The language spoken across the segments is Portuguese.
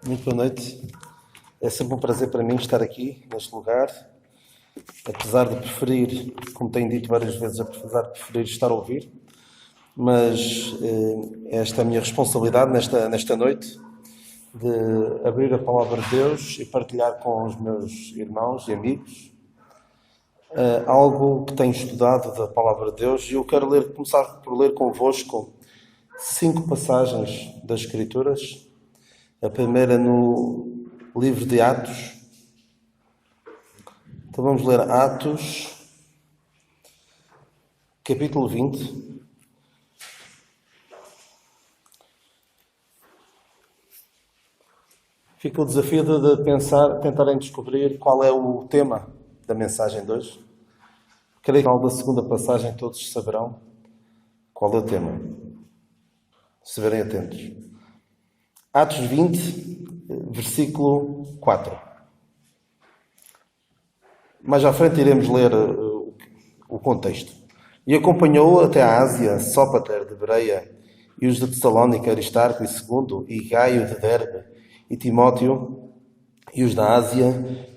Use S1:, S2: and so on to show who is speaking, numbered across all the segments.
S1: Muito boa noite. É sempre um prazer para mim estar aqui, neste lugar. Apesar de preferir, como tenho dito várias vezes, apesar de preferir estar a ouvir, mas esta é a minha responsabilidade nesta noite, de abrir a Palavra de Deus e partilhar com os meus irmãos e amigos algo que tenho estudado da Palavra de Deus. E eu quero começar por ler convosco 5 passagens das Escrituras. A primeira no livro de Atos. Então vamos ler Atos, capítulo 20. Fica o desafio de tentarem descobrir qual é o tema da mensagem de hoje. Creio que ao da segunda passagem todos saberão qual é o tema. Se estiverem atentos. Atos 20, versículo 4. Mais à frente iremos ler o contexto. E acompanhou até a Ásia Sópater de Bereia e os de Tessalónica, Aristarco e Segundo, e Gaio de Derbe e Timóteo, e os da Ásia,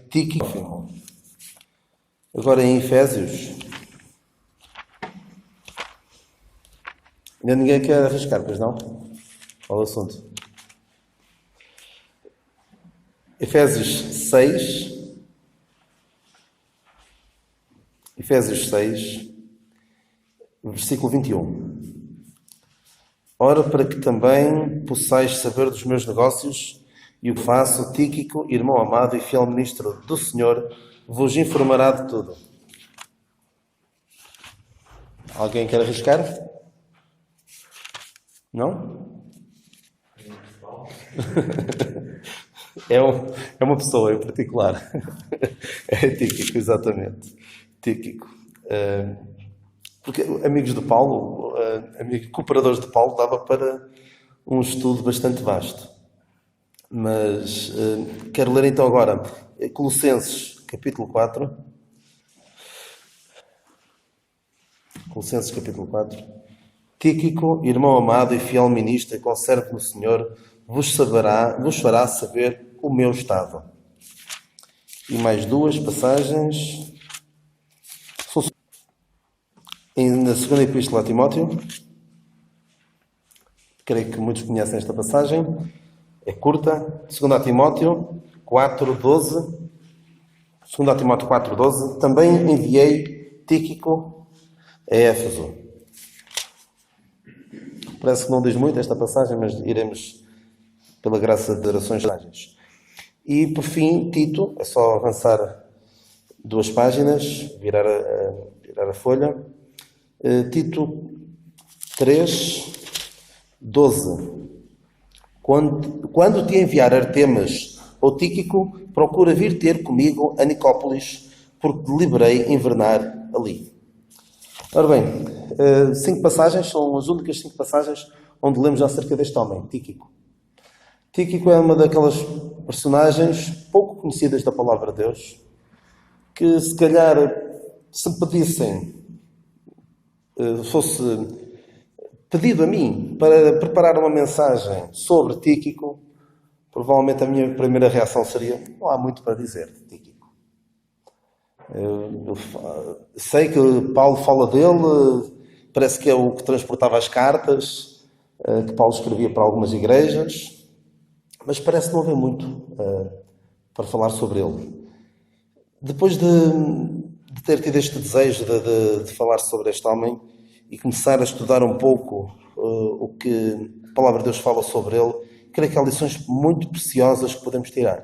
S1: Tíquico. Agora em Efésios. Ainda ninguém quer arriscar, pois não? Qual é o assunto? Efésios 6, versículo 21. Ora, para que também possais saber dos meus negócios e o que faço, Tíquico, irmão amado e fiel ministro do Senhor, vos informará de tudo. Alguém quer arriscar? Não? É uma pessoa em particular. É Tíquico, exatamente. Tíquico. Porque amigos de Paulo, cooperadores de Paulo, dava para um estudo bastante vasto. Mas quero ler então agora Colossenses, capítulo 4. Colossenses, capítulo 4. Tíquico, irmão amado e fiel ministro e conservo no Senhor, vos fará saber o meu estado. E mais 2 passagens. Na segunda epístola a Timóteo. Creio que muitos conhecem esta passagem. É curta. 2 Timóteo 4:12. 2 Timóteo 4:12. Também enviei Tíquico a Éfeso. Parece que não diz muito esta passagem, mas iremos, pela graça de orações, passagens. E, por fim, Tito, é só avançar 2 páginas, virar a folha. Tito 3:12. Quando te enviar Artemas ou Tíquico, procura vir ter comigo a Nicópolis, porque deliberei invernar ali. Ora bem, 5 passagens, são as únicas 5 passagens onde lemos acerca deste homem, Tíquico. Tíquico é uma daquelas personagens pouco conhecidas da Palavra de Deus, que se calhar, se me pedissem, fosse pedido a mim para preparar uma mensagem sobre Tíquico, provavelmente a minha primeira reação seria: não há muito para dizer de Tíquico. Eu sei que Paulo fala dele, parece que é o que transportava as cartas que Paulo escrevia para algumas igrejas, mas parece não haver muito para falar sobre ele. Depois de ter tido este desejo de falar sobre este homem e começar a estudar um pouco o que a Palavra de Deus fala sobre ele, creio que há lições muito preciosas que podemos tirar.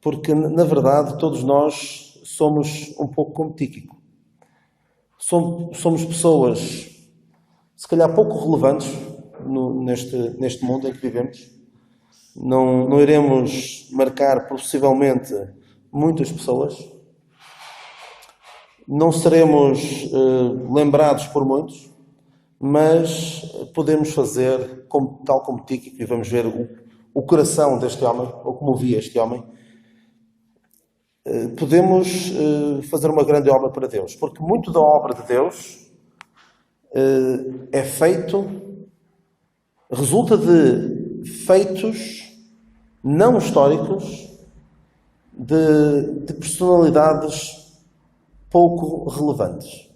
S1: Porque, na verdade, todos nós somos um pouco como Tíquico. Somos pessoas, se calhar, pouco relevantes neste mundo em que vivemos. Não iremos marcar, possivelmente, muitas pessoas. Não seremos lembrados por muitos, mas podemos fazer, tal como Tíquico, e vamos ver o coração deste homem, ou como via este homem, podemos fazer uma grande obra para Deus. Porque muito da obra de Deus resulta de feitos não históricos, de personalidades pouco relevantes.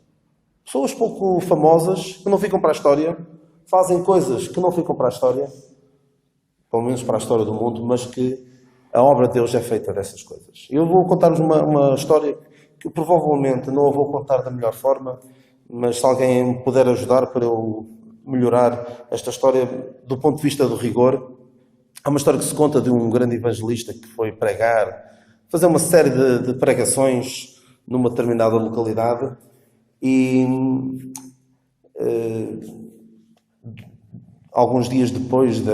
S1: Pessoas pouco famosas, que não ficam para a história, fazem coisas que não ficam para a história, pelo menos para a história do mundo, mas que a obra de Deus é feita dessas coisas. Eu vou contar-vos uma história que provavelmente não a vou contar da melhor forma, mas se alguém me puder ajudar para eu melhorar esta história do ponto de vista do rigor. Há uma história que se conta de um grande evangelista que foi pregar, fazer uma série de pregações numa determinada localidade e alguns dias depois de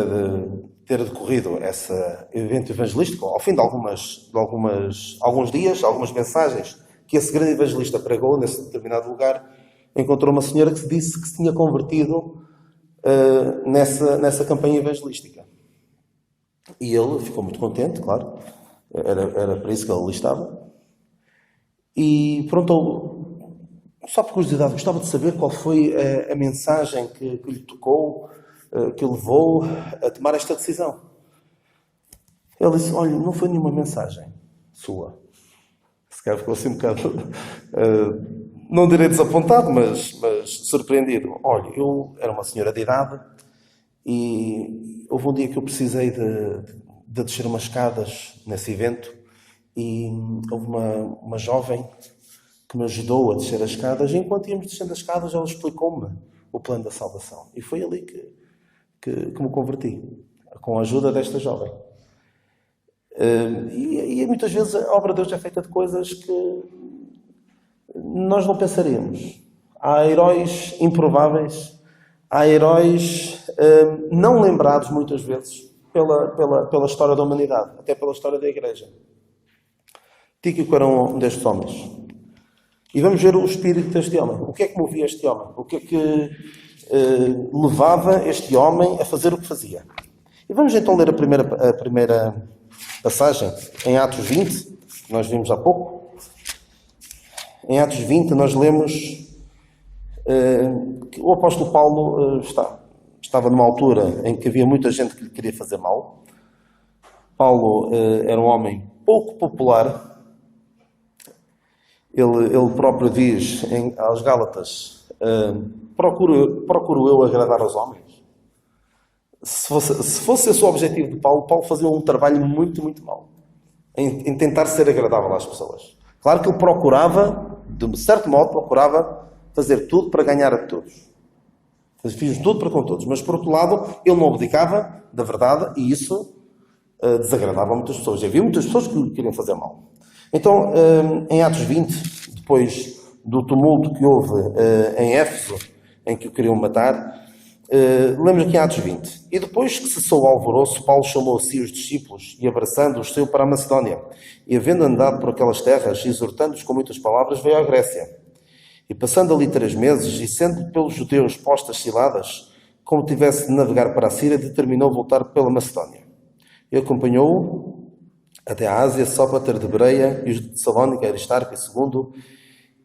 S1: ter decorrido esse evento evangelístico, ao fim de alguns dias, algumas mensagens que esse grande evangelista pregou nesse determinado lugar, encontrou uma senhora que disse que se tinha convertido nessa campanha evangelística. E ele ficou muito contente, claro. Era para isso que ele ali estava. E pronto, só por curiosidade, gostava de saber qual foi a mensagem que lhe tocou, que o levou a tomar esta decisão. Ele disse, olha, não foi nenhuma mensagem sua. Se calhar ficou assim um bocado, não direi desapontado, mas surpreendido. Olha, eu era uma senhora de idade e houve um dia que eu precisei de descer umas escadas nesse evento e houve uma jovem que me ajudou a descer as escadas e enquanto íamos descendo as escadas ela explicou-me o plano da salvação. E foi ali que me converti, com a ajuda desta jovem. E muitas vezes a obra de Deus é feita de coisas que nós não pensaríamos. Há heróis improváveis, há heróis não lembrados muitas vezes pela história da humanidade, até pela história da Igreja. Tíquico era um destes homens. E vamos ver o espírito deste homem. O que é que movia este homem? O que é que levava este homem a fazer o que fazia? E vamos então ler a primeira passagem em Atos 20, que nós vimos há pouco. Em Atos 20 nós lemos que o apóstolo Paulo estava numa altura em que havia muita gente que lhe queria fazer mal. Paulo era um homem pouco popular. Ele próprio diz aos Gálatas, procuro eu agradar aos homens. Se fosse esse o objetivo de Paulo, Paulo fazia um trabalho muito, muito mau em tentar ser agradável às pessoas. Claro que ele procurava, de certo modo, fazer tudo para ganhar a todos. Fiz tudo para com todos. Mas, por outro lado, ele não abdicava da verdade e isso desagradava muitas pessoas. Havia muitas pessoas que lhe queriam fazer mal. Então, em Atos 20, depois do tumulto que houve em Éfeso, em que o queriam matar, lemos aqui em Atos 20. E depois que cessou o alvoroço, Paulo chamou a si os discípulos e, abraçando-os, saiu para a Macedónia. E, havendo andado por aquelas terras, exortando-os com muitas palavras, veio à Grécia. E, passando ali 3 meses, e sendo pelos judeus postas ciladas, como tivesse de navegar para a Síria, determinou voltar pela Macedónia. E acompanhou-o até a Ásia, Sópater de Bereia, e os de Salónica, Aristarco e Segundo,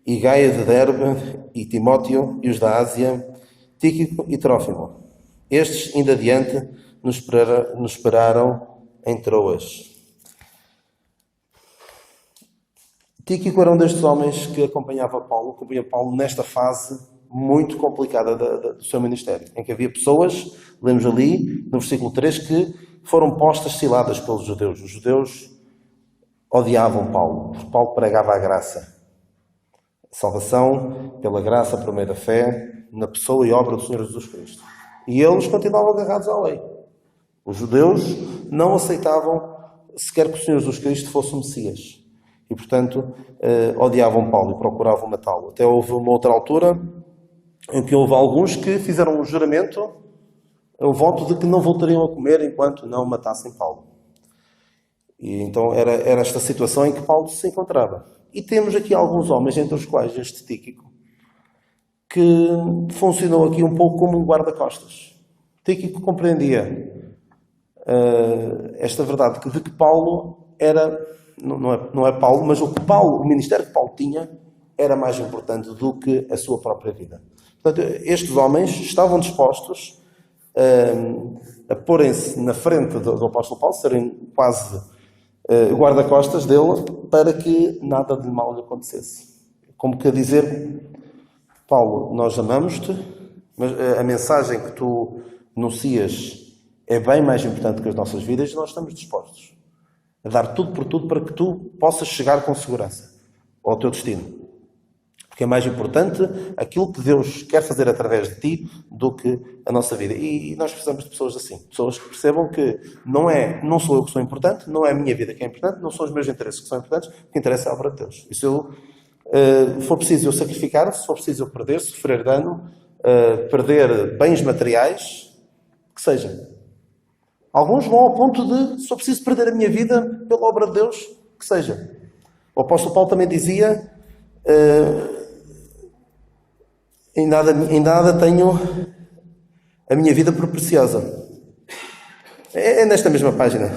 S1: e Gaia de Derbe, e Timóteo, e os da Ásia, Tíquico e Trófimo. Estes, ainda adiante, nos esperaram em Troas. Tíquico era um destes homens que acompanha Paulo nesta fase muito complicada do seu ministério, em que havia pessoas, lemos ali, no versículo 3, que foram postas ciladas pelos judeus. Os judeus odiavam Paulo, porque Paulo pregava a graça. Salvação pela graça por meio da fé, na pessoa e obra do Senhor Jesus Cristo. E eles continuavam agarrados à lei. Os judeus não aceitavam sequer que o Senhor Jesus Cristo fosse o Messias. E, portanto, odiavam Paulo e procuravam matá-lo. Até houve uma outra altura em que houve alguns que fizeram um juramento, um voto de que não voltariam a comer enquanto não matassem Paulo. E então era esta situação em que Paulo se encontrava. E temos aqui alguns homens, entre os quais este Tíquico, que funcionou aqui um pouco como um guarda-costas. Tíquico compreendia esta verdade de que Paulo era, não é Paulo, mas o ministério que Paulo tinha era mais importante do que a sua própria vida. Portanto, estes homens estavam dispostos a porem-se na frente do apóstolo Paulo, serem quase guarda-costas dele, para que nada de mal lhe acontecesse. Como que a dizer, Paulo, nós amamos-te, mas a mensagem que tu anuncias é bem mais importante que as nossas vidas e nós estamos dispostos a dar tudo por tudo para que tu possas chegar com segurança ao teu destino. Porque é mais importante aquilo que Deus quer fazer através de ti do que a nossa vida. E nós precisamos de pessoas assim. Pessoas que percebam que não sou eu que sou importante, não é a minha vida que é importante, não são os meus interesses que são importantes, o que interessa é a obra de Deus. E se for preciso eu sacrificar, se for preciso eu perder, sofrer dano, perder bens materiais, que seja. Alguns vão ao ponto de, se eu preciso perder a minha vida pela obra de Deus, que seja. O apóstolo Paulo também dizia, em nada tenho a minha vida por preciosa. É nesta mesma página.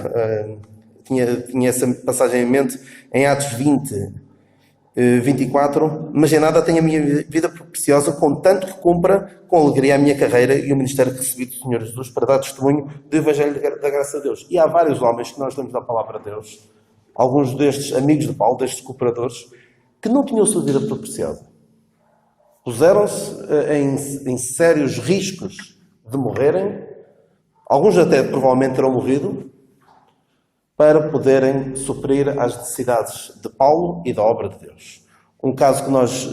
S1: Tinha essa passagem em mente, em Atos 20, 24, mas em nada tenho a minha vida por preciosa, contanto que cumpra com alegria a minha carreira e o ministério que recebi do Senhor Jesus para dar testemunho do Evangelho da graça de Deus. E há vários homens que nós damos a palavra de Deus, alguns destes amigos de Paulo, destes cooperadores, que não tinham a sua vida por preciosa. Puseram-se em sérios riscos de morrerem, alguns até provavelmente terão morrido, para poderem suprir as necessidades de Paulo e da obra de Deus. Um caso que nós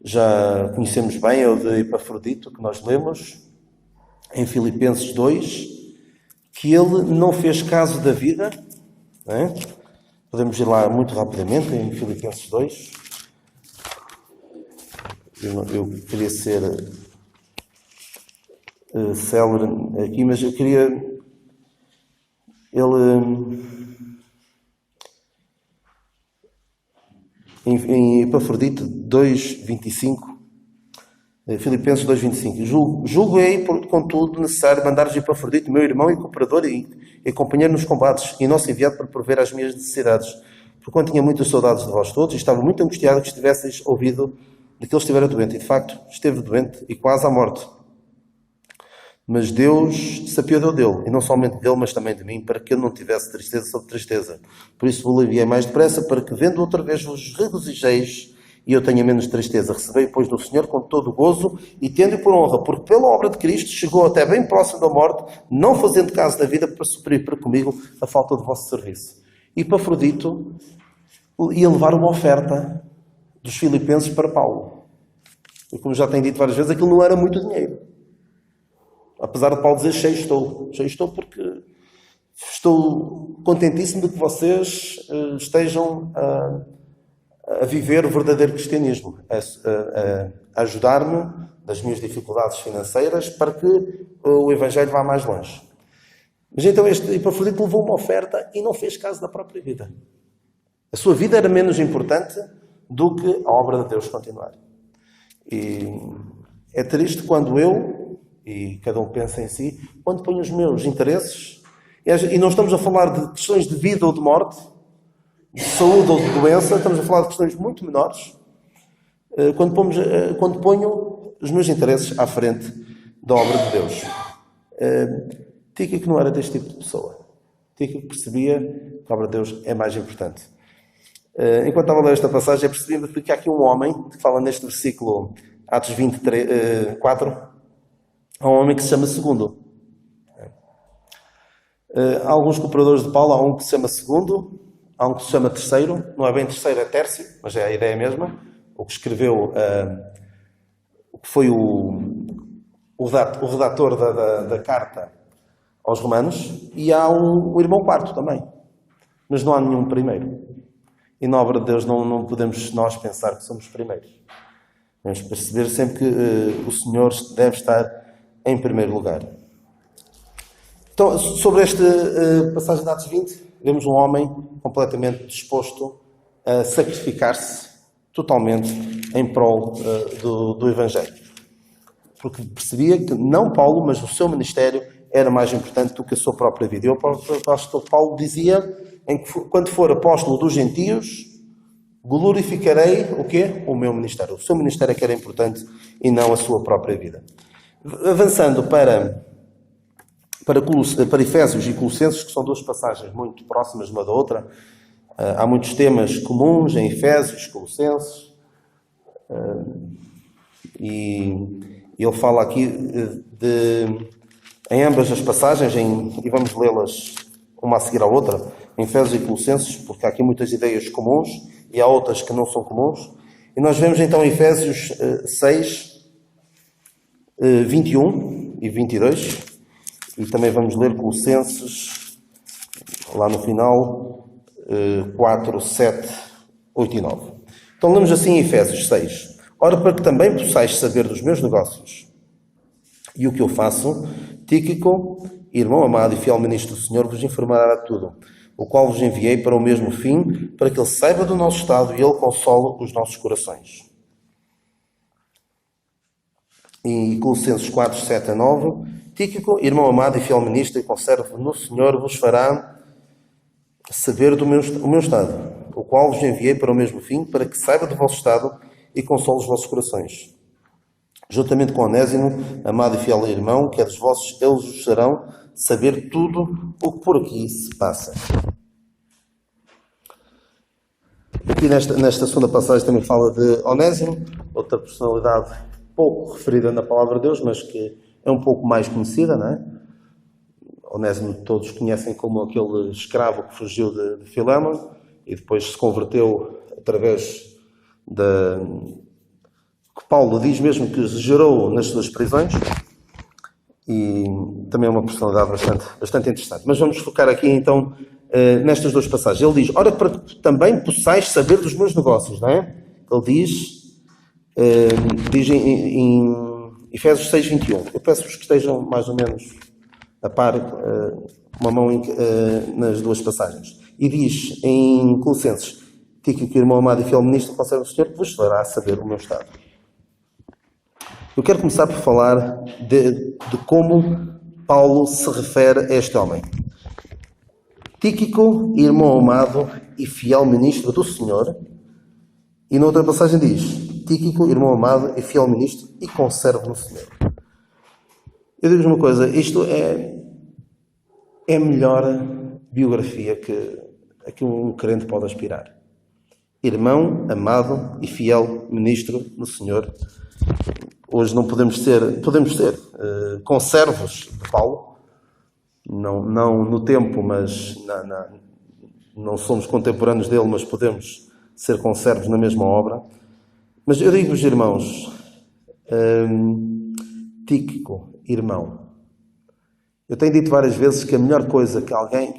S1: já conhecemos bem é o de Epafrodito, que nós lemos em Filipenses 2, que ele não fez caso da vida. Não é? Podemos ir lá muito rapidamente, em Filipenses 2. Eu queria ser célere aqui, mas eu queria... Em Epafrodito 2:25, Filipenses 2:25, julguei, contudo, necessário mandar-vos Epafrodito, meu irmão e cooperador e companheiro nos combates, e nosso enviado para prover às minhas necessidades, porquanto tinha muitas saudades de vós todos, e estava muito angustiado que estivesseis ouvido de que ele estivera doente. E de facto, esteve doente e quase à morte. Mas Deus se apiadou dele, e não somente dele, mas também de mim, para que eu não tivesse tristeza sobre tristeza. Por isso vos enviei mais depressa, para que vendo outra vez vos regozijeis, e eu tenha menos tristeza. Recebei, pois, do Senhor com todo o gozo, e tendo-o por honra, porque pela obra de Cristo chegou até bem próximo da morte, não fazendo caso da vida, para suprir para comigo a falta do vosso serviço. E Epafrodito ia levar uma oferta dos filipenses para Paulo. E como já tenho dito várias vezes, aquilo não era muito dinheiro. Apesar de Paulo dizer, cheio estou porque estou contentíssimo de que vocês estejam a viver o verdadeiro cristianismo, a ajudar-me nas minhas dificuldades financeiras para que o Evangelho vá mais longe. Mas então este Epafrodito levou uma oferta e não fez caso da própria vida. A sua vida era menos importante do que a obra de Deus continuar. E é triste quando eu... e cada um pensa em si, quando ponho os meus interesses, e não estamos a falar de questões de vida ou de morte, de saúde ou de doença, estamos a falar de questões muito menores, quando ponho os meus interesses à frente da obra de Deus. Tíquico não era deste tipo de pessoa. Tíquico percebia que a obra de Deus é mais importante. Enquanto estava a ler esta passagem, eu percebi que há aqui um homem, que fala neste versículo, Atos 24, há um homem que se chama Segundo. Há alguns cooperadores de Paulo, há um que se chama Segundo, há um que se chama Terceiro, não é bem Terceiro, é Tércio, mas é a ideia mesma. O que escreveu, o que foi o redator da carta aos Romanos, e há o irmão Quarto também, mas não há nenhum primeiro. E na obra de Deus não podemos nós pensar que somos primeiros. Vamos perceber sempre que o Senhor deve estar em primeiro lugar. Então, sobre esta passagem de Atos 20, vemos um homem completamente disposto a sacrificar-se totalmente em prol do Evangelho. Porque percebia que não Paulo, mas o seu ministério era mais importante do que a sua própria vida. E o apóstolo Paulo dizia, quando for apóstolo dos gentios, glorificarei o quê? O meu ministério. O seu ministério é que era importante e não a sua própria vida. Avançando para para Efésios e Colossenses, que são duas passagens muito próximas uma da outra. Há muitos temas comuns em Efésios, Colossenses, e ele fala aqui em ambas as passagens, e vamos lê-las uma a seguir à outra, em Efésios e Colossenses, porque há aqui muitas ideias comuns e há outras que não são comuns. E nós vemos então Efésios 6, 21 e 22, e também vamos ler Colossenses, lá no final, 4, 7, 8 e 9. Então lemos assim em Efésios 6. Ora, para que também possais saber dos meus negócios e o que eu faço, Tíquico, irmão amado e fiel ministro do Senhor, vos informará de tudo, o qual vos enviei para o mesmo fim, para que ele saiba do nosso estado e ele console os nossos corações. E Colossenses 4, 7 a 9, Tíquico, irmão amado e fiel ministro e conservo no Senhor, vos fará saber o meu estado, o qual vos enviei para o mesmo fim, para que saiba do vosso estado e console os vossos corações. Juntamente com Onésimo, amado e fiel irmão, que é dos vossos, eles vos farão saber tudo o que por aqui se passa. Aqui nesta segunda passagem também fala de Onésimo, outra personalidade pouco referida na Palavra de Deus, mas que é um pouco mais conhecida, não é? Onésimo todos conhecem como aquele escravo que fugiu de Filémon e depois se converteu através que Paulo diz mesmo que gerou nas suas prisões, e também é uma personalidade bastante interessante. Mas vamos focar aqui então nestas duas passagens. Ele diz, ora, para que também possais saber dos meus negócios, não é? Ele diz em Efésios 6, 21. Eu peço-vos que estejam mais ou menos a par, uma mão nas duas passagens. E diz em Colossenses, Tíquico, irmão amado e fiel ministro, conserva o Senhor, que vos fará saber o meu estado. Eu quero começar por falar de como Paulo se refere a este homem. Tíquico, irmão amado e fiel ministro do Senhor. E noutra passagem diz, Tíquico, irmão amado e fiel ministro e conservo no Senhor. Eu digo-vos uma coisa, isto é a melhor biografia a que um crente pode aspirar. Irmão, amado e fiel ministro no Senhor. Hoje não podemos ser conservos de Paulo, não no tempo, mas não somos contemporâneos dele, mas podemos ser conservos na mesma obra. Mas eu digo-vos, irmãos, Tíquico, irmão, eu tenho dito várias vezes que a melhor coisa que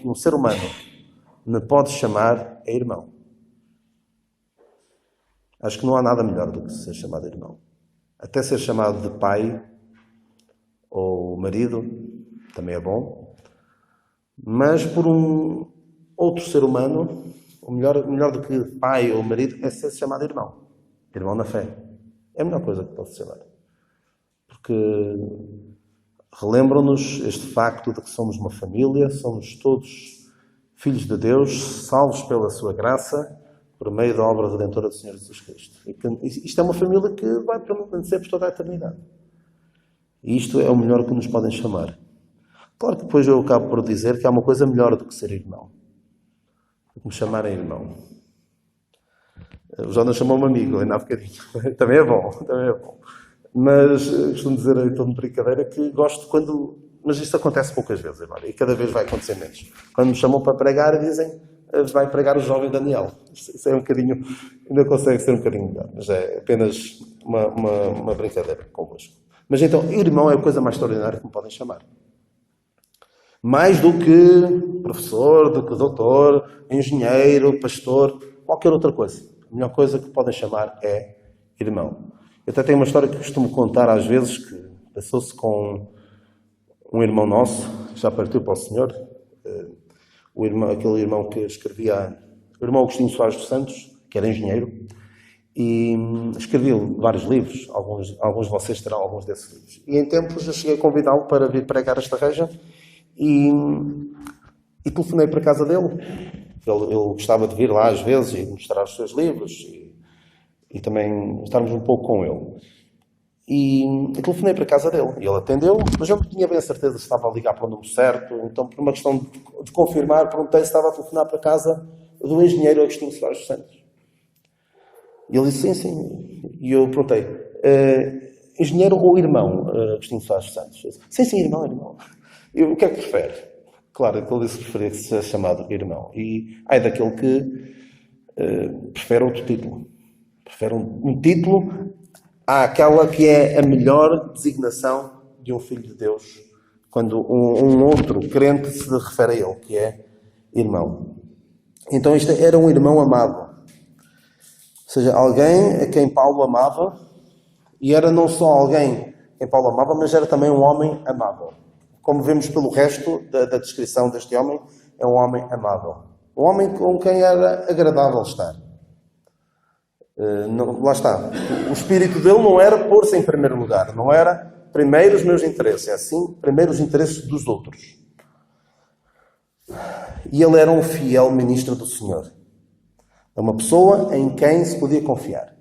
S1: um ser humano me pode chamar é irmão. Acho que não há nada melhor do que ser chamado irmão. Até ser chamado de pai ou marido também é bom. Mas por um outro ser humano, o melhor do que pai ou marido é ser chamado irmão. Irmão na fé. É a melhor coisa que pode ser chamar. Porque relembram-nos este facto de que somos uma família, somos todos filhos de Deus, salvos pela sua graça, por meio da obra redentora do Senhor Jesus Cristo. E isto é uma família que vai permanecer por toda a eternidade. E isto é o melhor que nos podem chamar. Claro que depois eu acabo por dizer que há uma coisa melhor do que ser irmão. Do que me chamarem irmão. O Jonas chamou-me amigo, ainda há bocadinho. Também é bom, também é bom. Mas costumo dizer em tom de brincadeira que gosto quando... Mas isto acontece poucas vezes agora. E cada vez vai acontecer menos. Quando me chamam para pregar, dizem... vai pregar o jovem Daniel. Isso é um bocadinho, ainda consegue ser um bocadinho melhor, mas é apenas uma brincadeira convosco. Mas então, irmão é a coisa mais extraordinária que me podem chamar. Mais do que professor, do que doutor, engenheiro, pastor, qualquer outra coisa. A melhor coisa que podem chamar é irmão. Eu até tenho uma história que costumo contar às vezes, que passou-se com um irmão nosso, que já partiu para o Senhor, aquele irmão que escrevia, o irmão Agostinho Soares dos Santos, que era engenheiro, e escreveu vários livros, alguns de vocês terão alguns desses livros. E em tempos eu cheguei a convidá-lo para vir pregar esta reja e telefonei para a casa dele. Ele gostava de vir lá às vezes e mostrar os seus livros e também estarmos um pouco com ele. E eu telefonei para a casa dele. E ele atendeu, mas eu não tinha bem a certeza se estava a ligar para o número certo. Então, por uma questão de confirmar, perguntei se estava a telefonar para a casa do engenheiro Agostinho Soares dos Santos. E ele disse, sim, sim. E eu perguntei, engenheiro ou irmão Agostinho Soares dos Santos? Disse, sim, irmão, irmão. E o que é que prefere? Claro, ele disse que preferia ser chamado irmão. E é daquele que prefere outro título. Prefere um título àquela que é a melhor designação de um filho de Deus, quando um outro crente se refere a ele, que é irmão. Então este era um irmão amado. Ou seja, alguém a quem Paulo amava, e era não só alguém a quem Paulo amava, mas era também um homem amável. Como vemos pelo resto da descrição deste homem, é um homem amável. Um homem com quem era agradável estar. Lá está. O espírito dele não era pôr-se em primeiro lugar. Não era primeiro os meus interesses. É assim, primeiro os interesses dos outros. E ele era um fiel ministro do Senhor. É uma pessoa em quem se podia confiar.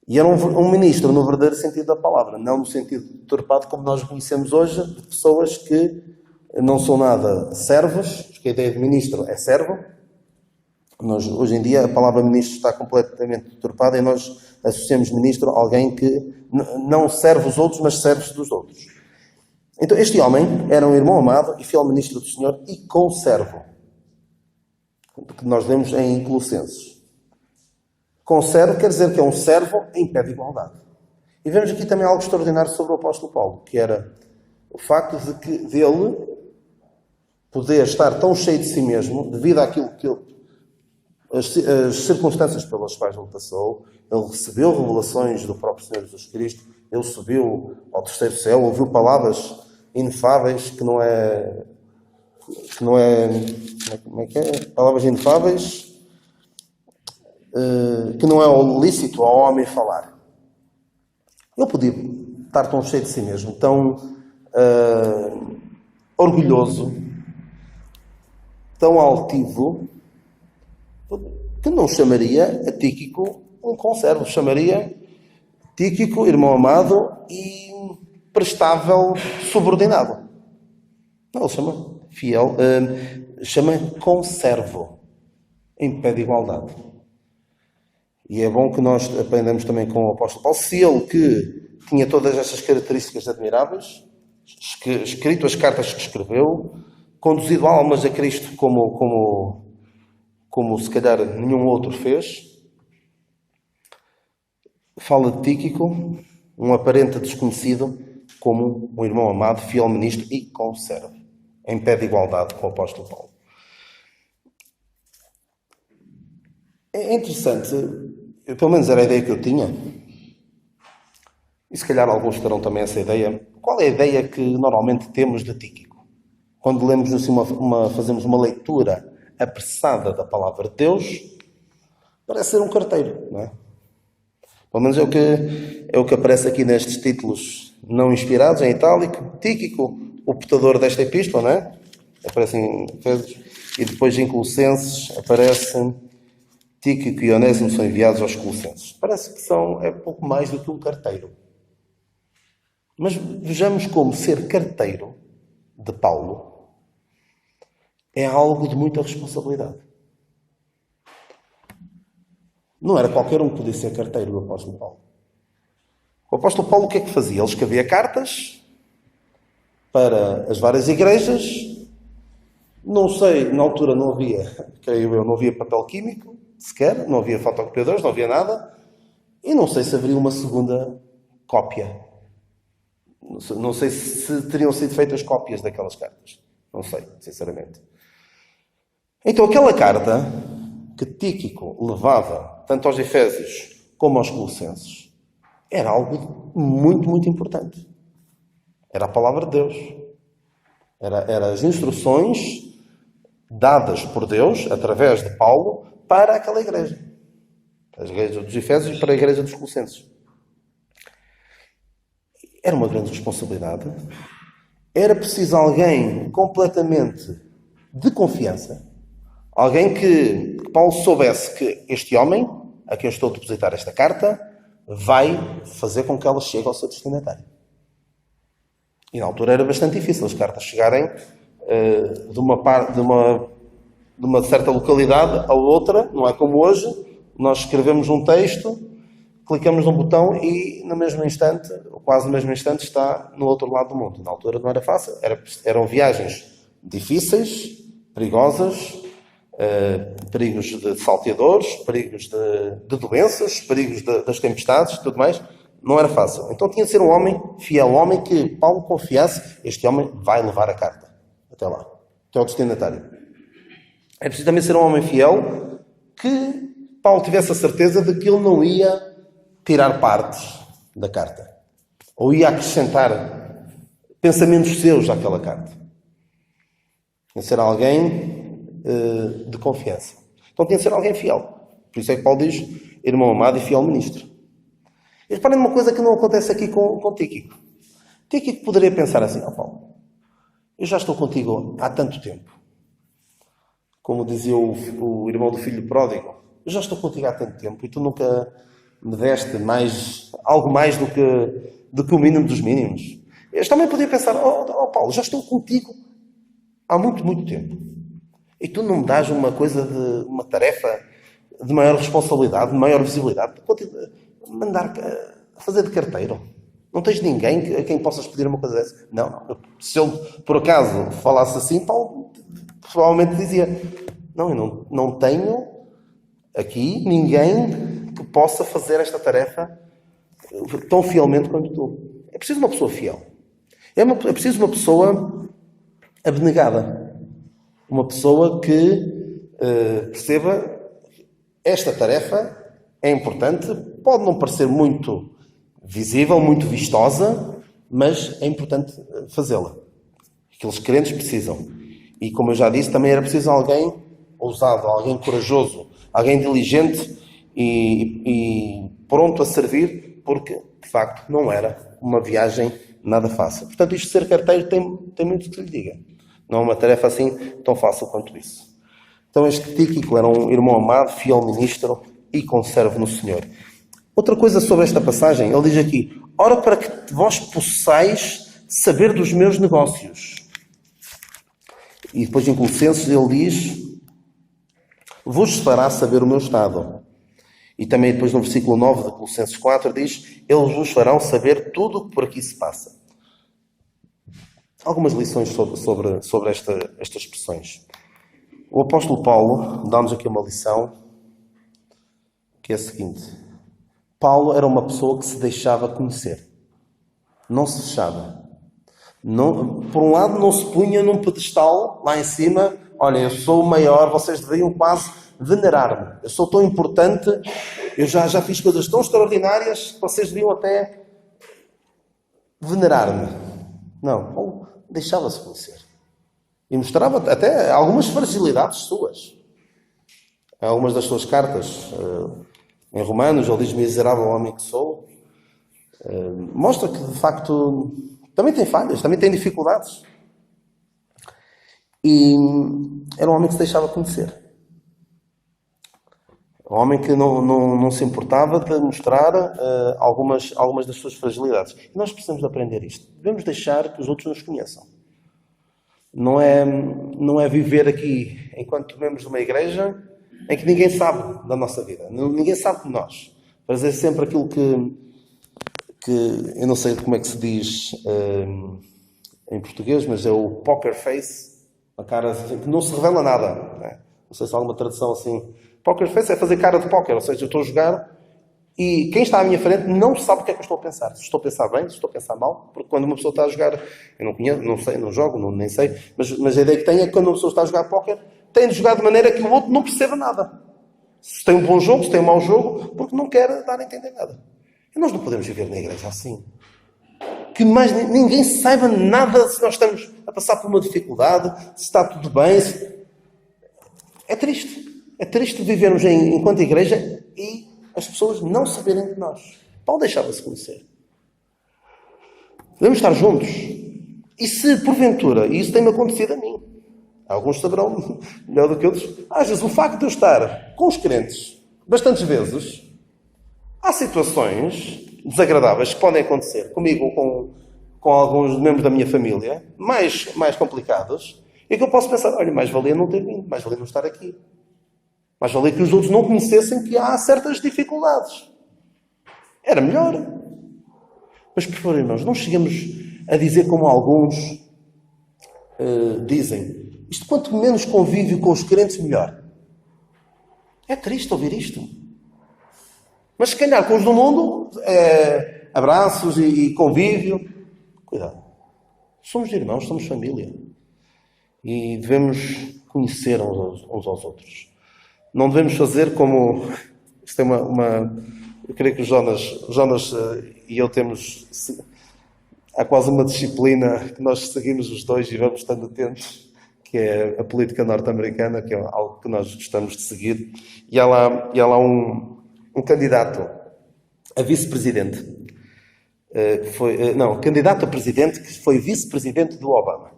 S1: E era um ministro no verdadeiro sentido da palavra. Não no sentido deturpado como nós conhecemos hoje, de pessoas que não são nada servos, porque a ideia de ministro é servo. Hoje em dia a palavra ministro está completamente deturpada e nós associamos ministro a alguém que não serve os outros, mas serve-se dos outros. Então este homem era um irmão amado e fiel ministro do Senhor e conservo, que nós lemos em Colossenses. Conservo quer dizer que é um servo em pé de igualdade. E vemos aqui também algo extraordinário sobre o apóstolo Paulo, que era o facto dele poder estar tão cheio de si mesmo, devido àquilo que as circunstâncias pelas quais ele passou. Ele recebeu revelações do próprio Senhor Jesus Cristo, ele subiu ao terceiro céu, ouviu palavras inefáveis, como é que é? Palavras inefáveis, que não é lícito ao homem falar. Ele podia estar tão cheio de si mesmo, tão orgulhoso, tão altivo, que não chamaria a Tíquico um conservo. Chamaria Tíquico, irmão amado e prestável subordinado. Não, ele chama fiel, chama conservo, em pé de igualdade. E é bom que nós aprendamos também com o apóstolo Paulo, se ele que tinha todas estas características admiráveis, escrito as cartas que escreveu, conduzido almas a Cristo como se calhar nenhum outro fez, fala de Tíquico, um aparente desconhecido, como um irmão amado, fiel ministro e conservo, em pé de igualdade com o apóstolo Paulo. É interessante, pelo menos era a ideia que eu tinha, e se calhar alguns terão também essa ideia. Qual é a ideia que normalmente temos de Tíquico? Quando lemos assim fazemos uma leitura apressada da palavra de Deus, parece ser um carteiro, não é? Pelo menos é o que aparece aqui nestes títulos não inspirados, em itálico. Tíquico, o portador desta epístola, não é? Aparece em Efésios. E depois em Colossenses aparece Tíquico e Onésimo são enviados aos Colossenses. Parece que é pouco mais do que um carteiro. Mas vejamos como ser carteiro de Paulo é algo de muita responsabilidade. Não era qualquer um que podia ser carteiro do apóstolo Paulo. O apóstolo Paulo o que é que fazia? Ele escrevia cartas para as várias igrejas. Não sei, na altura não havia, creio eu, não havia papel químico sequer, não havia fotocopiadores, não havia nada. E não sei se haveria uma segunda cópia. Não sei se teriam sido feitas cópias daquelas cartas. Não sei, sinceramente. Então, aquela carta que Tíquico levava tanto aos Efésios como aos Colossenses era algo muito, muito importante. Era a palavra de Deus. Era as instruções dadas por Deus, através de Paulo, para aquela igreja. A igreja dos Efésios e para a igreja dos Colossenses. Era uma grande responsabilidade. Era preciso alguém completamente de confiança. Alguém que Paulo soubesse que este homem, a quem eu estou a depositar esta carta, vai fazer com que ela chegue ao seu destinatário. E na altura era bastante difícil as cartas chegarem de uma certa localidade a outra, não é como hoje. Nós escrevemos um texto, clicamos num botão e no mesmo instante, ou quase no mesmo instante, está no outro lado do mundo. Na altura não era fácil, eram viagens difíceis, perigosas, perigos de salteadores, perigos de doenças, perigos das tempestades, tudo mais. Não era fácil. Então tinha de ser um homem fiel, um homem que Paulo confiasse, este homem vai levar a carta até lá, até ao destinatário. É preciso também ser um homem fiel que Paulo tivesse a certeza de que ele não ia tirar partes da carta. Ou ia acrescentar pensamentos seus àquela carta. Tinha de ser alguém de confiança. Então tinha de ser alguém fiel. Por isso é que Paulo diz, irmão amado e fiel ministro. E reparem numa coisa que não acontece aqui com Tíquico. Tíquico poderia pensar assim, Paulo, eu já estou contigo há tanto tempo. Como dizia o irmão do filho pródigo, eu já estou contigo há tanto tempo e tu nunca me deste algo mais do que o mínimo dos mínimos. Eu também podia pensar, Paulo, já estou contigo há muito, muito tempo. E tu não me dás uma tarefa de maior responsabilidade, de maior visibilidade, mandar fazer de carteiro. Não tens ninguém a quem possas pedir uma coisa dessa? Não. Se ele, por acaso, falasse assim, Paulo provavelmente dizia, eu não tenho aqui ninguém que possa fazer esta tarefa tão fielmente quanto tu. É preciso uma pessoa fiel. É preciso uma pessoa abnegada. Uma pessoa que perceba esta tarefa é importante, pode não parecer muito visível, muito vistosa, mas é importante fazê-la. Aqueles crentes precisam. E como eu já disse, também era preciso alguém ousado, alguém corajoso, alguém diligente e pronto a servir, porque, de facto, não era uma viagem nada fácil. Portanto, isto de ser carteiro tem muito que lhe diga. Não é uma tarefa assim tão fácil quanto isso. Então, este Tíquico era um irmão amado, fiel ministro e conservo no Senhor. Outra coisa sobre esta passagem, ele diz aqui, ora para que vós possais saber dos meus negócios. E depois em Colossenses ele diz, vos fará saber o meu estado. E também depois no versículo 9 de Colossenses 4 diz, eles vos farão saber tudo o que por aqui se passa. Algumas lições sobre estas expressões. O apóstolo Paulo dá-nos aqui uma lição, que é a seguinte. Paulo era uma pessoa que se deixava conhecer. Não se fechava. Por um lado, não se punha num pedestal lá em cima. Olha, eu sou o maior, vocês deveriam quase venerar-me. Eu sou tão importante, eu já fiz coisas tão extraordinárias, vocês deviam até venerar-me. Não, Paulo deixava-se conhecer. E mostrava até algumas fragilidades suas. Algumas das suas cartas, em Romanos, ele diz, miserável homem que sou. Mostra que, de facto, também tem falhas, também tem dificuldades. E era um homem que se deixava conhecer. Um homem que não se importava de mostrar algumas das suas fragilidades. E nós precisamos aprender isto. Devemos deixar que os outros nos conheçam. Não é viver aqui enquanto membros de uma igreja em que ninguém sabe da nossa vida. Ninguém sabe de nós. Fazer sempre aquilo que eu não sei como é que se diz em português, mas é o poker face, a cara que não se revela nada. Não sei se há alguma tradução assim. Poker face é fazer cara de póquer, ou seja, eu estou a jogar e quem está à minha frente não sabe o que é que eu estou a pensar. Se estou a pensar bem, se estou a pensar mal, porque quando uma pessoa está a jogar, eu não conheço, não sei, não jogo, nem sei, mas a ideia que tenho é que quando uma pessoa está a jogar póquer, tem de jogar de maneira que o outro não perceba nada. Se tem um bom jogo, se tem um mau jogo, porque não quer dar a entender nada. E nós não podemos viver na igreja assim. Que mais ninguém saiba nada se nós estamos a passar por uma dificuldade, se está tudo bem. É triste. É triste vivermos enquanto igreja e as pessoas não saberem de nós. Paulo deixava-se conhecer. Devemos estar juntos. E se, porventura, e isso tem-me acontecido a mim, alguns saberão melhor do que outros, às vezes o facto de eu estar com os crentes bastantes vezes Há situações desagradáveis que podem acontecer comigo ou com alguns membros da minha família, mais complicadas, e que eu posso pensar, olha, mais valia não ter vindo, mais valia não estar aqui. Mais valia que os outros não conhecessem que há certas dificuldades. Era melhor. Mas, por favor, irmãos, não chegamos a dizer como alguns dizem. Isto, quanto menos convívio com os crentes, melhor. É triste ouvir isto. Mas, se calhar, com os do mundo, abraços e convívio. Cuidado. Somos irmãos, somos família. E devemos conhecer uns aos outros. Não devemos fazer como... Isto é eu creio que o Jonas e eu temos... Há quase uma disciplina que nós seguimos os dois e vamos estando atentos, que é a política norte-americana, que é algo que nós gostamos de seguir. E há lá um candidato a vice-presidente, candidato a presidente que foi vice-presidente do Obama,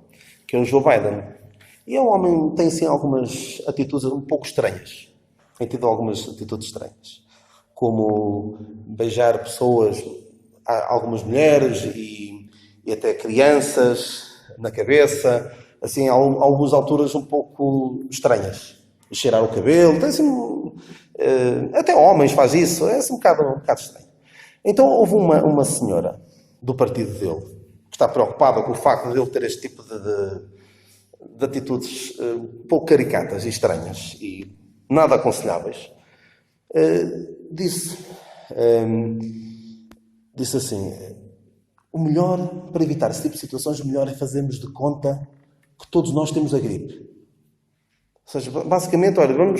S1: que é o Joe Biden. E é um homem que tem, assim, algumas atitudes um pouco estranhas. Tem tido algumas atitudes estranhas. Como beijar pessoas, algumas mulheres e até crianças na cabeça. Assim, a algumas alturas um pouco estranhas. E cheirar o cabelo. Tem, assim, até homens faz isso. É assim, um bocado estranho. Então houve uma senhora do partido dele que está preocupada com o facto de ele ter este tipo de atitudes um pouco caricatas e estranhas e nada aconselháveis, disse assim, o melhor, para evitar esse tipo de situações, o melhor é fazermos de conta que todos nós temos a gripe. Ou seja, basicamente, olha,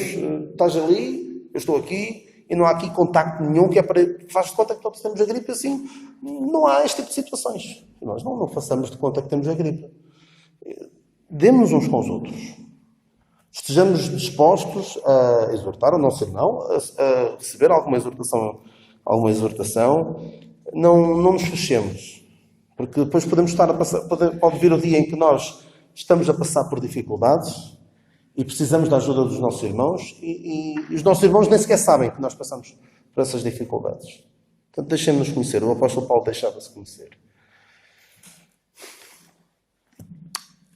S1: estás ali, eu estou aqui, e não há aqui contacto nenhum, que é para faz de conta que todos temos a gripe, assim, não há este tipo de situações. Nós não façamos de conta que temos a gripe. Demos uns com os outros. Estejamos dispostos a exortar o nosso irmão, a receber alguma exortação. Não nos fechemos. Porque depois podemos estar a passar, pode vir o dia em que nós estamos a passar por dificuldades e precisamos da ajuda dos nossos irmãos e os nossos irmãos nem sequer sabem que nós passamos por essas dificuldades. Portanto, deixemos-nos conhecer. O apóstolo Paulo deixava-se conhecer.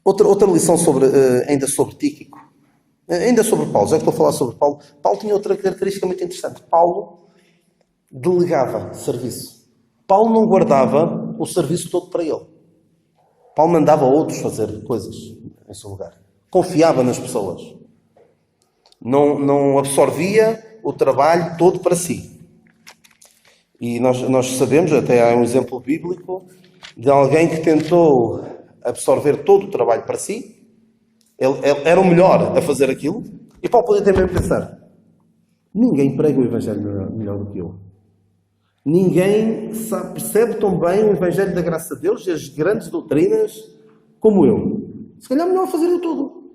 S1: Outra lição ainda sobre Tíquico. Ainda sobre Paulo. Já que estou a falar sobre Paulo. Paulo tinha outra característica muito interessante. Paulo delegava serviço. Paulo não guardava o serviço todo para ele. Paulo mandava outros fazer coisas em seu lugar. Confiava nas pessoas. Não absorvia o trabalho todo para si. E nós sabemos, até há um exemplo bíblico, de alguém que tentou absorver todo o trabalho para si. Ele era o melhor a fazer aquilo. E Paulo podia também pensar, ninguém prega o Evangelho melhor do que eu. Ninguém percebe tão bem o Evangelho da graça de Deus e as grandes doutrinas como eu. Se calhar é melhor fazer tudo.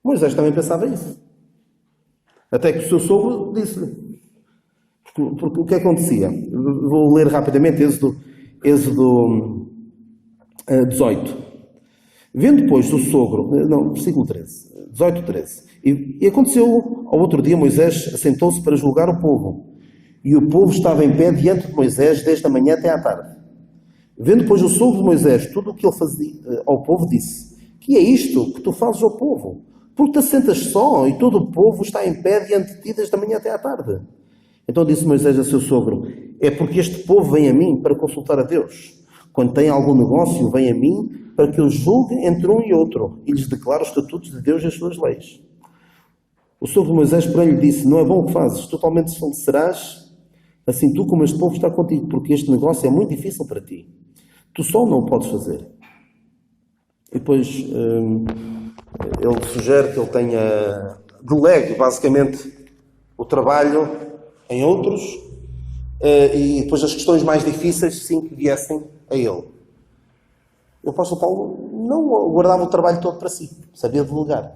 S1: Moisés também pensava isso. Até que o seu sogro disse-lhe. Porque o que acontecia? Vou ler rapidamente Êxodo 18. Vendo, pois, o sogro... versículo 13. 18, 13. E aconteceu, ao outro dia, Moisés assentou-se para julgar o povo. E o povo estava em pé diante de Moisés desde a manhã até à tarde. Vendo, pois, o sogro de Moisés tudo o que ele fazia ao povo, disse: que é isto que tu fazes ao povo? Porque te assentas só e todo o povo está em pé diante de ti desde a manhã até à tarde. Então disse Moisés a seu sogro: é porque este povo vem a mim para consultar a Deus. Quando tem algum negócio, vem a mim para que eu julgue entre um e outro e lhes declare os estatutos de Deus e as suas leis. O sogro de Moisés, porém, lhe disse: não é bom o que fazes, totalmente desfalecerás, assim tu como este povo está contigo, porque este negócio é muito difícil para ti. Tu só não o podes fazer. E depois ele sugere que ele delegue basicamente o trabalho em outros e depois as questões mais difíceis sim que viessem a ele. O apóstolo Paulo não guardava o trabalho todo para si, sabia delegar.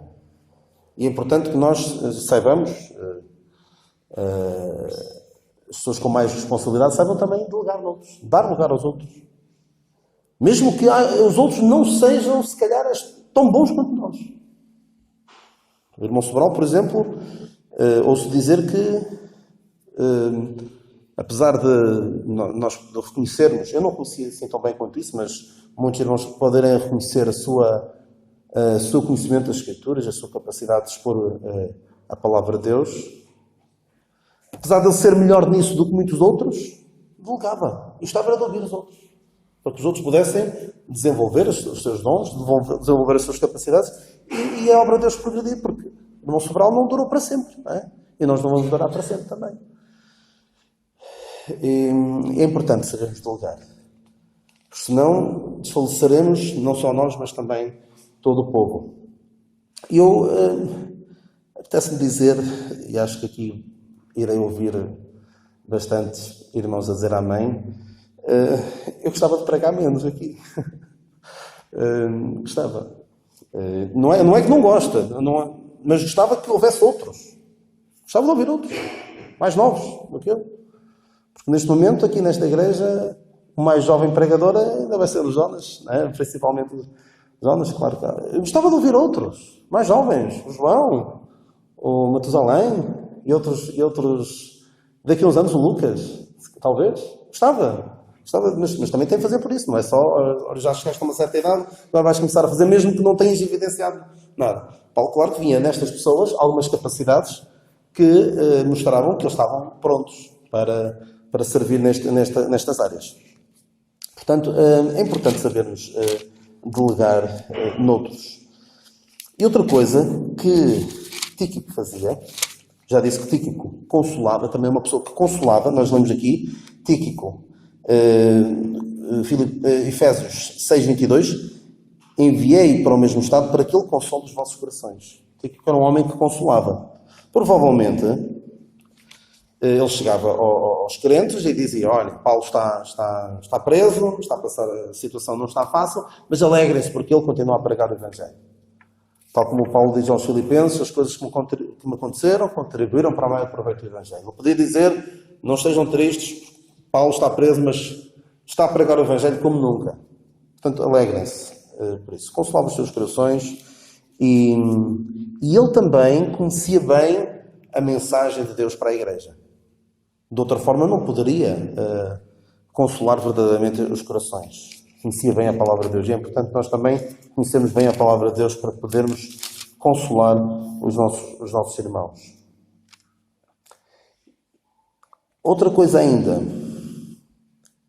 S1: E é importante que nós saibamos, as pessoas com mais responsabilidade saibam também delegar noutros, dar lugar aos outros. Mesmo que os outros não sejam, se calhar, tão bons quanto nós. O irmão Sobral, por exemplo, ouço dizer que apesar de nós reconhecermos, eu não conhecia assim tão bem quanto isso, mas muitos irmãos poderem reconhecer o seu conhecimento das Escrituras, a sua capacidade de expor a palavra de Deus, apesar de ele ser melhor nisso do que muitos outros, delegava. E estava a ouvir os outros. Para que os outros pudessem desenvolver os seus dons, desenvolver as suas capacidades e a obra de Deus progredir, porque o irmão Sobral não durou para sempre, não é? E nós não vamos durar para sempre também. E é importante sabermos delegar. Porque senão desfaleceremos, não só nós, mas também todo o povo. E eu apetece-me dizer, e acho que aqui irei ouvir bastante irmãos a dizer amém, eu gostava de pregar menos aqui. Gostava. Não é que não gosta, mas gostava que houvesse outros. Gostava de ouvir outros, mais novos do que eu. Porque neste momento, aqui nesta igreja, o mais jovem pregador ainda vai ser o Jonas, né? Principalmente o Jonas, claro. Eu gostava de ouvir outros, mais jovens, o João, o Matusalém e outros daqui a uns anos, o Lucas, talvez. Gostava, mas também tem que fazer por isso, não é só, já chegaste a uma certa idade, agora vais começar a fazer mesmo que não tenhas evidenciado nada. Paulo, claro que vinha nestas pessoas algumas capacidades que mostravam que eles estavam prontos para servir nestas áreas. Portanto, é importante sabermos delegar noutros. E outra coisa que Tíquico fazia, já disse que Tíquico consolava, também é uma pessoa que consolava, nós lemos aqui, Tíquico, Efésios 6:22, enviei para o mesmo estado para que ele console os vossos corações. Tíquico era um homem que consolava. Provavelmente, ele chegava aos crentes e dizia, olha, Paulo está preso, está a passar, a situação não está fácil, mas alegrem-se porque ele continua a pregar o Evangelho. Tal como o Paulo diz aos Filipenses, as coisas que me aconteceram contribuíram para o maior proveito do Evangelho. Ele podia dizer, não estejam tristes, Paulo está preso, mas está a pregar o Evangelho como nunca. Portanto, alegrem-se por isso. Consolava os seus corações e ele também conhecia bem a mensagem de Deus para a igreja. De outra forma, não poderia consolar verdadeiramente os corações. Conhecia bem a palavra de Deus. E é importante nós também conhecermos bem a palavra de Deus para podermos consolar os nossos irmãos. Outra coisa ainda,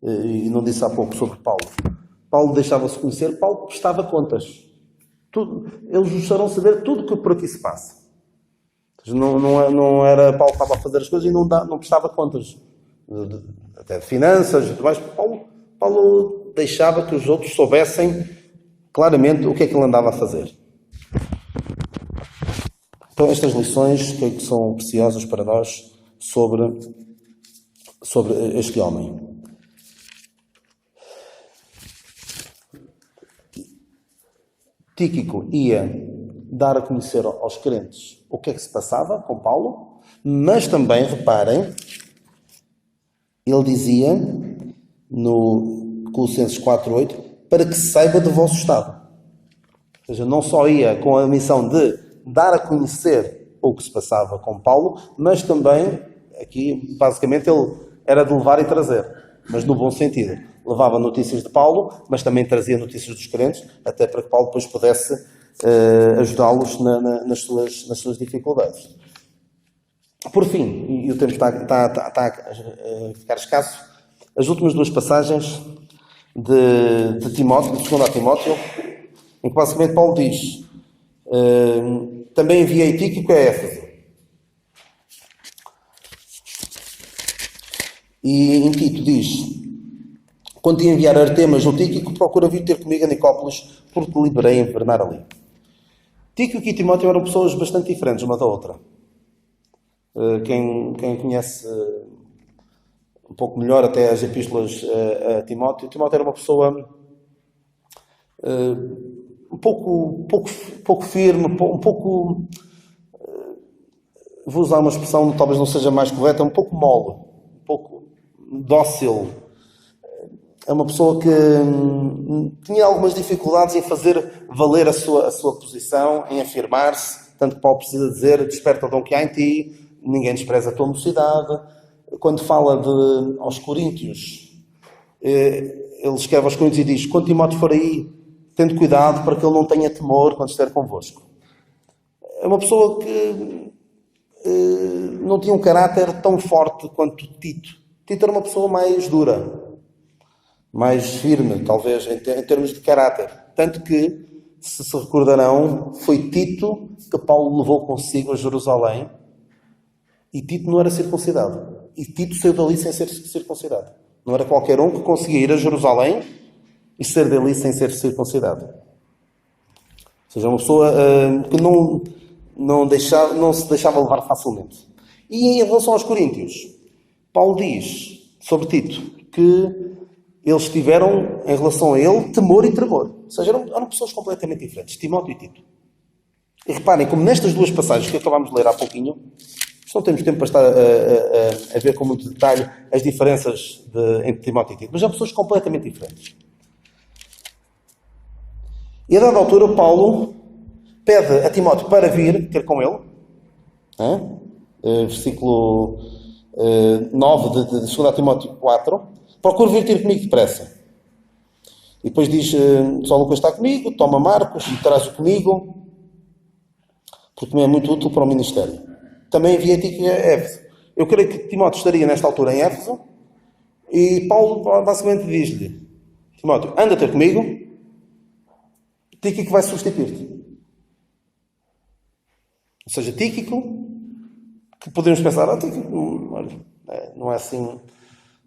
S1: e não disse há pouco sobre Paulo. Paulo deixava-se conhecer, Paulo prestava contas. Eles gostaram de saber tudo o que por aqui se passa. Não era Paulo que estava a fazer as coisas e não prestava contas, até de finanças e tudo mais. Paulo deixava que os outros soubessem claramente o que é que ele andava a fazer. Então, estas lições que são preciosas para nós sobre este homem. Tíquico ia dar a conhecer aos crentes o que é que se passava com Paulo, mas também, reparem, ele dizia no Colossenses 4:8, para que se saiba do vosso estado. Ou seja, não só ia com a missão de dar a conhecer o que se passava com Paulo, mas também, aqui, basicamente, ele era de levar e trazer, mas no bom sentido. Levava notícias de Paulo, mas também trazia notícias dos crentes, até para que Paulo depois pudesse ajudá-los nas suas dificuldades. Por fim, e o tempo está a ficar escasso, as últimas duas passagens de Timóteo, de 2 Timóteo, em que basicamente Paulo diz, também enviei Tíquico a Éfeso. E em Tito diz, quando te enviar Artemas ou Tíquico, procura vir ter comigo a Nicópolis, porque liberei em invernar ali. Tíquico e Timóteo eram pessoas bastante diferentes uma da outra. Quem conhece um pouco melhor até as epístolas a Timóteo era uma pessoa um pouco firme, um pouco, vou usar uma expressão que talvez não seja mais correta, um pouco mole, um pouco dócil. É uma pessoa que tinha algumas dificuldades em fazer valer a sua posição, em afirmar-se, tanto que Paulo precisa dizer, desperta o dom que há em ti, ninguém despreza a tua mocidade. quando fala aos Coríntios, ele escreve aos Coríntios e diz: quando Timóteo for aí, tendo cuidado para que ele não tenha temor quando estiver convosco. É uma pessoa que não tinha um caráter tão forte quanto Tito. Tito era uma pessoa mais dura, mais firme, talvez, em termos de caráter. Tanto que, se recordarão, foi Tito que Paulo levou consigo a Jerusalém, e Tito não era circuncidado. E Tito saiu dali sem ser circuncidado. Não era qualquer um que conseguia ir a Jerusalém e sair dali sem ser circuncidado. Ou seja, uma pessoa que não se deixava levar facilmente. E em relação aos Coríntios, Paulo diz sobre Tito que eles tiveram, em relação a ele, temor e tremor. Ou seja, eram pessoas completamente diferentes, Timóteo e Tito. E reparem, como nestas duas passagens que acabámos de ler há pouquinho, não temos tempo para estar a ver com muito detalhe as diferenças entre Timóteo e Tito, mas são pessoas completamente diferentes. E a dada altura, Paulo pede a Timóteo para vir ter com ele. Versículo 9 de 2 Timóteo 4. Procure vir ter comigo depressa. E depois diz: só Lucas está comigo, toma Marcos e traz-o comigo, porque me é muito útil para o ministério. Também enviei Tíquico a Éfeso. Eu creio que Timóteo estaria nesta altura em Éfeso, e Paulo basicamente diz-lhe: Timóteo, anda ter comigo, Tíquico vai substituir-te. Ou seja, Tíquico, que podemos pensar, Tíquico, não é assim,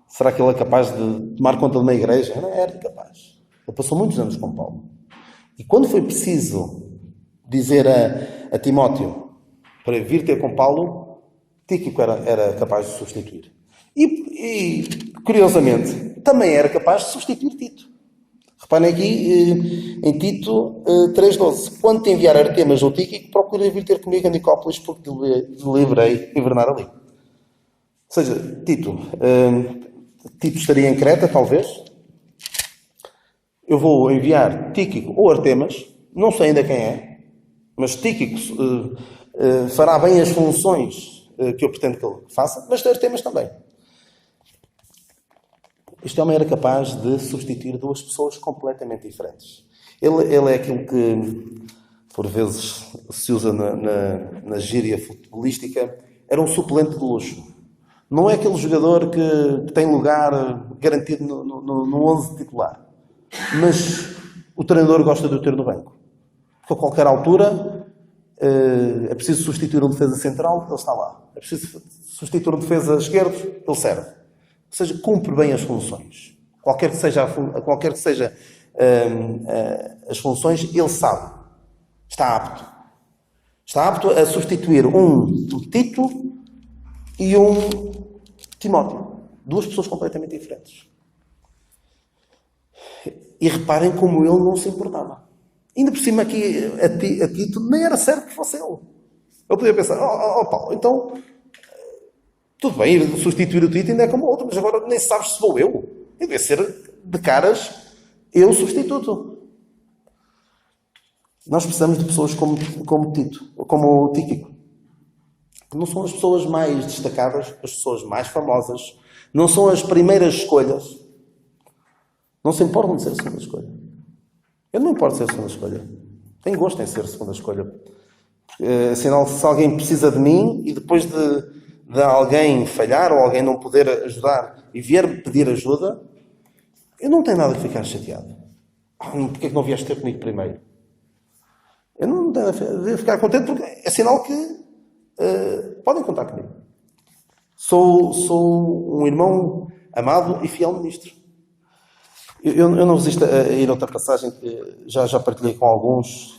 S1: será que ele é capaz de tomar conta de uma igreja? Não era capaz. Ele passou muitos anos com Paulo. E quando foi preciso dizer a Timóteo para vir ter com Paulo, Tíquico era capaz de substituir. E, curiosamente, também era capaz de substituir Tito. Reparem aqui em Tito 3,12. Quando te enviar Artemas ou Tíquico, procura vir ter comigo a Nicópolis, porque deliberei invernar ali. Ou seja, Tito estaria em Creta, talvez. Eu vou enviar Tíquico ou Artemas, não sei ainda quem é, mas Tíquico fará bem as funções que eu pretendo que ele faça, mas Artemas também. Este homem era capaz de substituir duas pessoas completamente diferentes. Ele é aquilo que, por vezes, se usa na gíria futebolística, era um suplente de luxo. Não é aquele jogador que tem lugar garantido no 11 titular. Mas o treinador gosta de o ter no banco. Porque a qualquer altura é preciso substituir um defesa central, ele está lá. É preciso substituir um defesa esquerdo, ele serve. Ou seja, cumpre bem as funções. Qualquer que seja as funções, ele sabe. Está apto. Está apto a substituir um Tito e um Timóteo. Duas pessoas completamente diferentes. E reparem como ele não se importava. Ainda por cima aqui, a Tito, nem era certo que fosse ele. Eu podia pensar, Paulo, então, tudo bem, substituir o Tito ainda é como o outro, mas agora nem sabes se vou eu. Deve ser, de caras, eu substituto. Nós precisamos de pessoas como Tito, como o Tíquico. Não são as pessoas mais destacadas, as pessoas mais famosas, não são as primeiras escolhas. Não se importam de ser a segunda escolha. Eu não me importo de ser a segunda escolha. Tenho gosto em ser a segunda escolha. Afinal, se alguém precisa de mim e depois de alguém falhar ou alguém não poder ajudar e vier pedir ajuda, eu não tenho nada que ficar chateado. Porquê é que não vieste ter comigo primeiro? Eu não devo ficar contente porque é sinal que podem contar comigo. Sou um irmão amado e fiel ministro. Eu não resisto a ir a outra passagem que já partilhei com alguns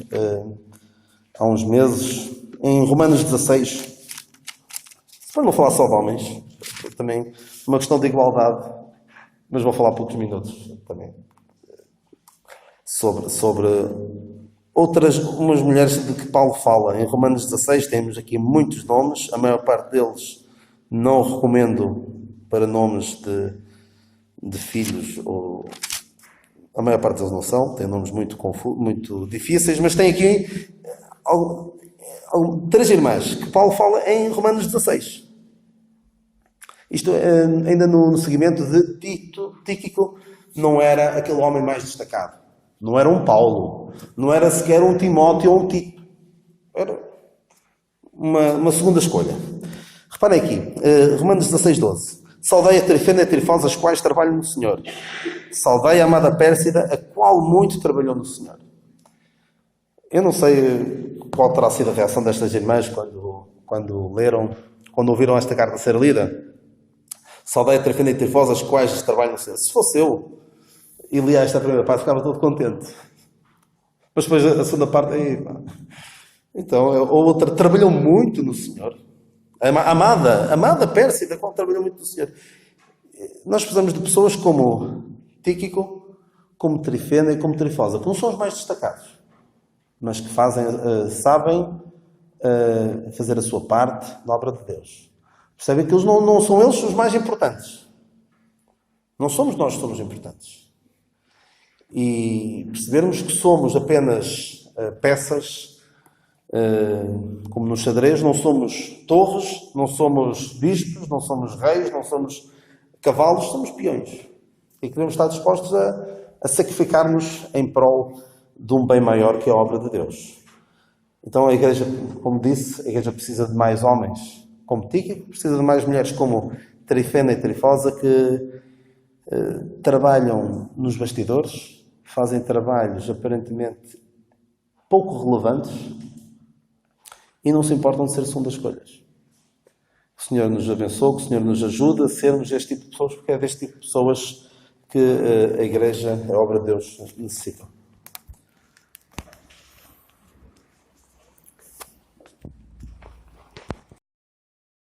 S1: há uns meses, em Romanos 16. Para não falar só de homens, também uma questão de igualdade, mas vou falar poucos minutos também sobre umas mulheres de que Paulo fala. Em Romanos 16 temos aqui muitos nomes, a maior parte deles não recomendo para nomes de filhos, ou a maior parte deles não são, têm nomes muito difíceis, mas tem aqui três irmãs que Paulo fala em Romanos 16. Isto ainda no seguimento de Tito. Tíquico não era aquele homem mais destacado. Não era um Paulo. Não era sequer um Timóteo ou um Tito. Era uma segunda escolha. Reparem aqui, Romanos 16:12. Saudei a Trifena e a Trifosa, as quais trabalham no Senhor. Saudei a amada Pérsida, a qual muito trabalhou no Senhor. Eu não sei qual terá sido a reação destas irmãs quando ouviram esta carta ser lida. Saudei a Trifena e a Trifosa, as quais trabalham no Senhor. Se fosse eu, e lia esta primeira parte, ficava todo contente. Mas depois a segunda parte... Então, a outra trabalhou muito no Senhor. A amada Pérsida, qual trabalhou muito no Senhor. Nós precisamos de pessoas como Tíquico, como Trifena e como Trifosa, que não são os mais destacados, mas que sabem fazer a sua parte na obra de Deus. Percebem que eles não são eles os mais importantes. Não somos nós que somos importantes. E percebermos que somos apenas peças, como no xadrez, não somos torres, não somos bispos, não somos reis, não somos cavalos, somos peões. E que devemos estar dispostos a sacrificar-nos em prol de um bem maior que é a obra de Deus. Então a Igreja, como disse, a Igreja precisa de mais homens como Tíquico, precisa de mais mulheres como Trifena e Trifosa, que trabalham nos bastidores, fazem trabalhos aparentemente pouco relevantes e não se importam de ser segundas escolhas. O Senhor nos abençoe, que o Senhor nos ajude a sermos este tipo de pessoas, porque é deste tipo de pessoas que a Igreja, a obra de Deus, necessita.